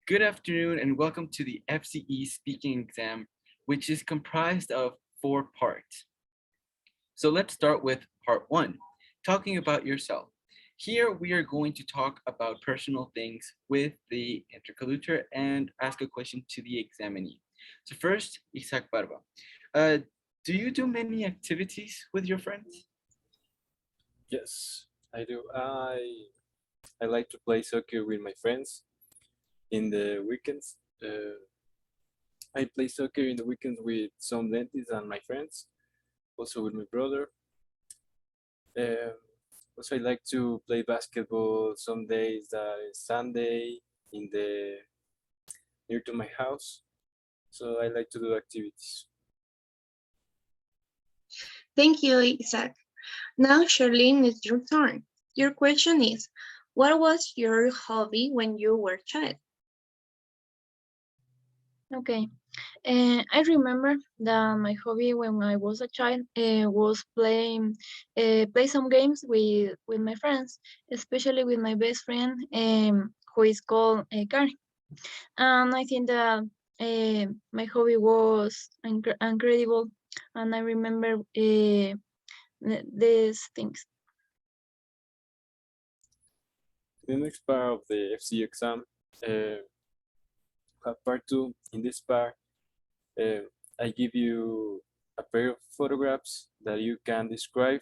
Good afternoon and welcome to the FCE speaking exam, which is comprised of 4 parts. So let's start with part 1, talking about yourself. Here we are going to talk about personal things with the interlocutor and ask a question to the examinee. So first, Isaac Barba. Uh, do you do many activities with your friends? Yes, I do. I like to play soccer with my friends in the weekends. I play soccer in the weekends with some dentists and my friends, also with my brother. Um, Also, I like to play basketball some days that is Sunday in the near to my house. So I like to do activities. Thank you, Isaac. Now, Charlene, it's your turn. Your question is, what was your hobby when you were a child? Okay. I remember that my hobby when I was a child was play some games with my friends, especially with my best friend who is called Karen. And I think that my hobby was incredible, and I remember these things. The next part of the FC exam, uh, part two. In this part, uh, I give you a pair of photographs that you can describe.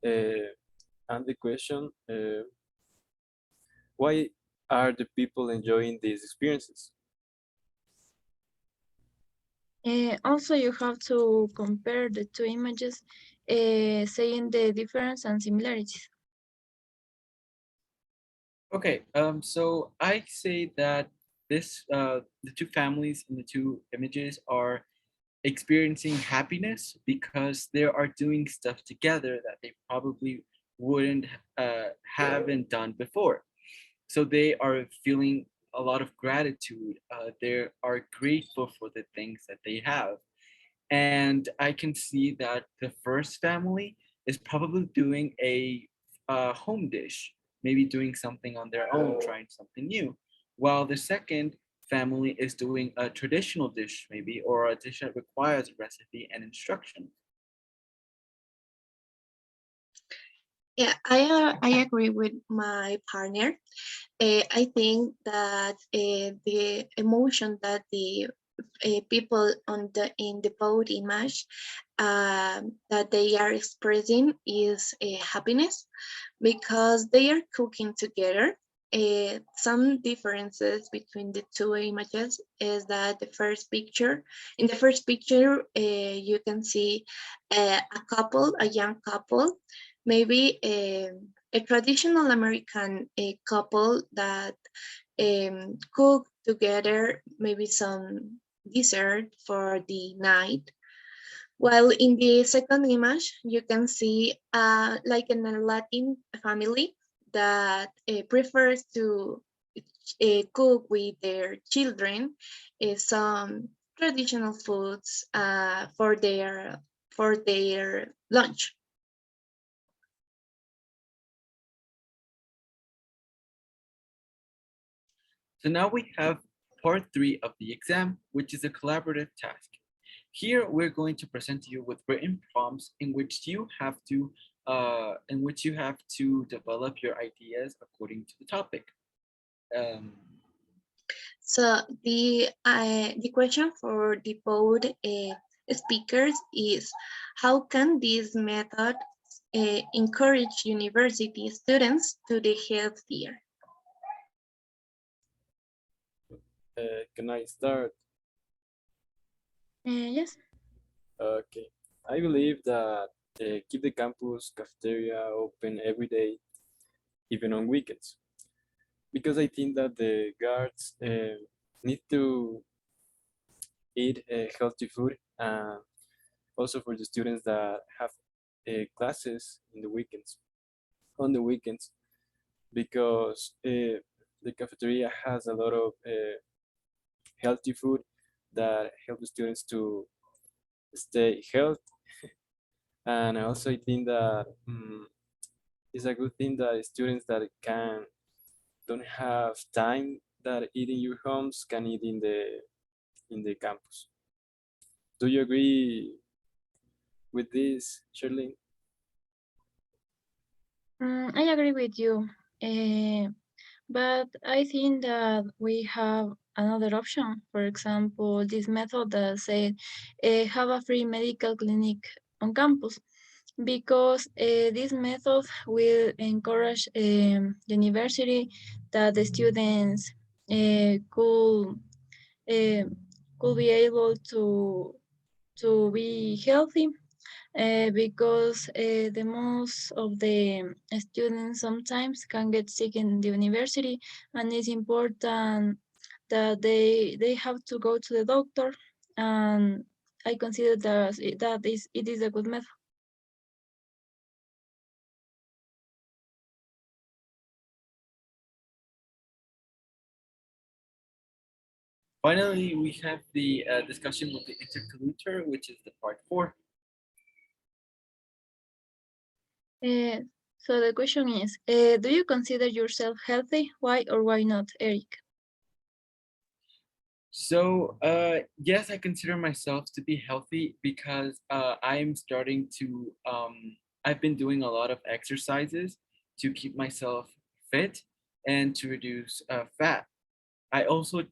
And the question, why are the people enjoying these experiences? Also, you have to compare the two images, saying the difference and similarities. Okay, so I say that the two families in the two images are experiencing happiness because they are doing stuff together that they probably wouldn't haven't done before. So they are feeling a lot of gratitude. They are grateful for the things that they have, and I can see that the first family is probably doing a home dish, maybe doing something on their own, trying something new, while the second family is doing a traditional dish, maybe, or a dish that requires a recipe and instruction. Yeah, I agree with my partner. I think that the emotion that the people on the in the boat image that they are expressing is happiness because they are cooking together. Some differences between the two images is that in the first picture, you can see a young couple, maybe a traditional American couple that cook together, maybe some dessert for the night. While in the second image, you can see like in a Latin family that prefers to cook with their children some traditional foods for their lunch. So now we have part 3 of the exam, which is a collaborative task. Here we're going to present to you with written prompts in which you have to develop your ideas according to the topic. Um, So the question for the both speakers is how can this method encourage university students to be healthier? Can I start? Yes. Okay. I believe that keep the campus cafeteria open every day, even on weekends, because I think that the guards need to eat healthy food, and also for the students that have classes in the weekends, on the weekends, because the cafeteria has a lot of healthy food that help the students to stay healthy. And also, I think that it's a good thing that students that don't have time that eat in your homes can eat in the campus. Do you agree with this, Shirley? I agree with you. But I think that we have another option. For example, this method that said have a free medical clinic on campus, because this method will encourage the university that the students could uh, could be able to be healthy, because the most of the students sometimes can get sick in the university, and it's important that they have to go to the doctor, and I consider that it is a good method. Finally, we have the discussion with the intercollutor, which is the part 4. Uh, so the question is, do you consider yourself healthy? Why or why not, Eric? So, yes, I consider myself to be healthy because I'm starting to, I've been doing a lot of exercises to keep myself fit and to reduce fat. I also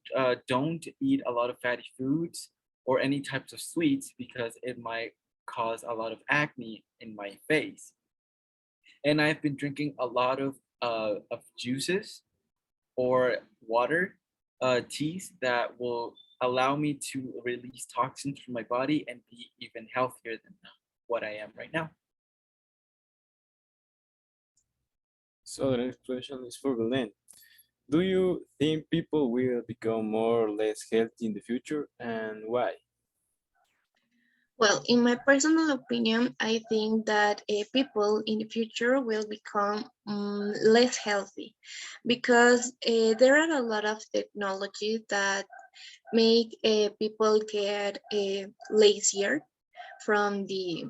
don't eat a lot of fatty foods or any types of sweets because it might cause a lot of acne in my face. And I've been drinking a lot of juices or water, teas that will allow me to release toxins from my body and be even healthier than what I am right now. So the next question is for Belen. Do you think people will become more or less healthy in the future, and why? Well, in my personal opinion, I think that people in the future will become less healthy because there are a lot of technologies that make people get lazier from the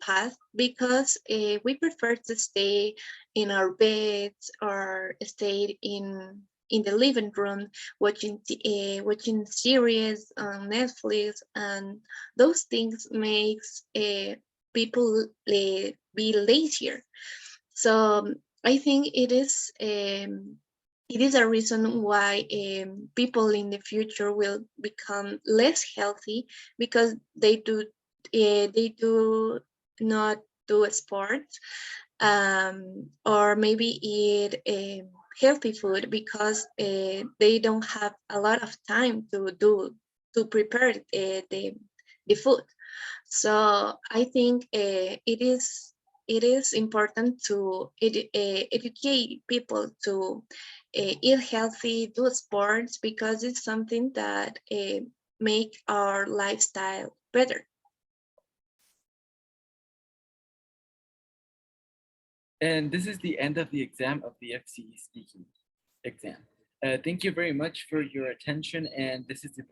past because we prefer to stay in our beds or stay in the living room watching series on Netflix, and those things makes people be lazier. So I think it is a reason why people in the future will become less healthy because they do not do sports, or maybe eat healthy food because they don't have a lot of time to prepare the food. So I think it is important to educate people to eat healthy, do sports, because it's something that make our lifestyle better. And this is the end of the exam of the FCE speaking exam. Thank you very much for your attention, and this is the